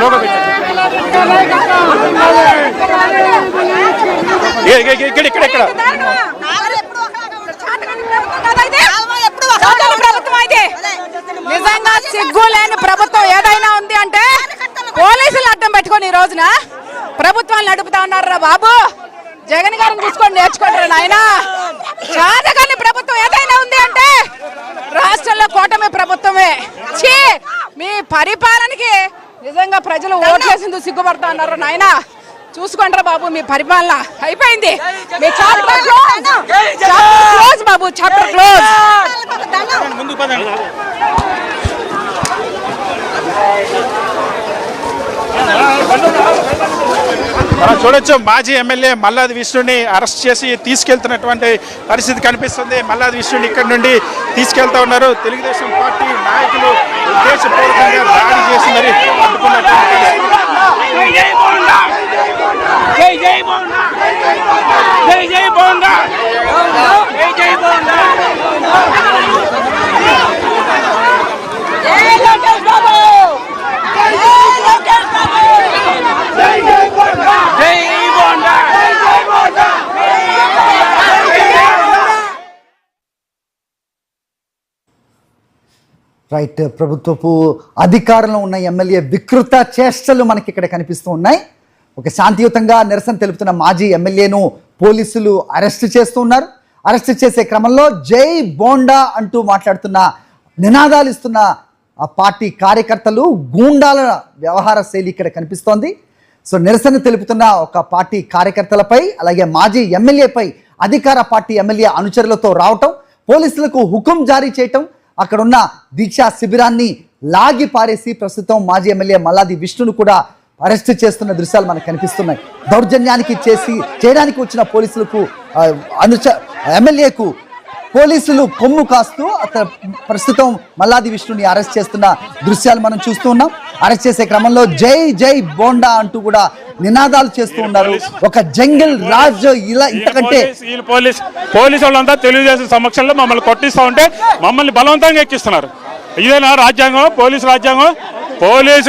Logo పెట్టారు. ఇక్కడ నిజంగా సిగ్గు లేని ప్రభుత్వం ఏదైనా ఉంది అంటే పోలీసులు అడ్డం పెట్టుకొని ఈ రోజున ప్రభుత్వాలు నడుపుతా ఉన్నారా బాబు. జగన్ గారిని తీసుకొని నేర్చుకుంటారు నాయన. చాదగాని ప్రభుత్వం ఏదైనా ఉంది అంటే రాష్ట్రంలో కూటమి ప్రభుత్వమే. మీ పరిపాలనకి నిజంగా ప్రజలు ఓట్లేసింది సిగ్గుపడతా ఉన్నారు నాయన. చూసుకోండి బాబు, మీ పరిపాలన అయిపోయింది. మీ చాప్టర్ క్లోజ్ బాబు, చాప్టర్ క్లోజ్. మనం చూడొచ్చు మాజీ ఎమ్మెల్యే మల్లాది విష్ణుని అరెస్ట్ చేసి తీసుకెళ్తున్నటువంటి పరిస్థితి కనిపిస్తుంది. మల్లాది విష్ణుని ఇక్కడి నుండి తీసుకెళ్తా ఉన్నారు. తెలుగుదేశం పార్టీ నాయకులు ఉద్దేశపూర్వకంగా దాడి చేసి మరి అడ్డుకున్నటువంటి రైట్. ప్రభుత్వపు అధికారంలో ఉన్న ఎమ్మెల్యే వికృత చేష్టలు మనకి ఇక్కడ కనిపిస్తూ ఉన్నాయి. ఒక శాంతియుతంగా నిరసన తెలుపుతున్న మాజీ ఎమ్మెల్యేను పోలీసులు అరెస్ట్ చేస్తూ ఉన్నారు. అరెస్ట్ చేసే క్రమంలో జై బోండా అంటూ మాట్లాడుతున్న, నినాదాలు ఇస్తున్న ఆ పార్టీ కార్యకర్తలు గూండాల వ్యవహార శైలి ఇక్కడ కనిపిస్తోంది. సో నిరసన తెలుపుతున్న ఒక పార్టీ కార్యకర్తలపై, అలాగే మాజీ ఎమ్మెల్యేపై అధికార పార్టీ ఎమ్మెల్యే అనుచరులతో రావటం, పోలీసులకు హుకుం జారీ చేయటం, అక్కడున్న దీక్షా శిబిరాన్ని లాగి పారేసి ప్రస్తుతం మాజీ ఎమ్మెల్యే మల్లాది విష్ణును కూడా అరెస్ట్ చేస్తున్న దృశ్యాలు మనకు కనిపిస్తున్నాయి. దౌర్జన్యానికి చేయడానికి వచ్చిన పోలీసులకు ఎమ్మెల్యేకు పోలీసులు కొమ్ము కాస్తూ ప్రస్తుతం మల్లాది విష్ణుని అరెస్ట్ చేస్తున్న దృశ్యాలు మనం చూస్తూ ఉన్నాం. అరెస్ట్ చేసే క్రమంలో జై జై బోండా అంటూ కూడా నినాదాలు చేస్తూ ఉన్నారు. ఒక జంగిల్ రాజ్ ఇలా ఇంతకంటే పోలీసు వాళ్ళంతా తెలుగుదేశం సమక్షంలో మమ్మల్ని కొట్టిస్తూ ఉంటే మమ్మల్ని బలవంతంగా ఎక్కిస్తున్నారు. ఇదేనా రాజ్యాంగం? పోలీసు రాజ్యాంగం? పోలీసు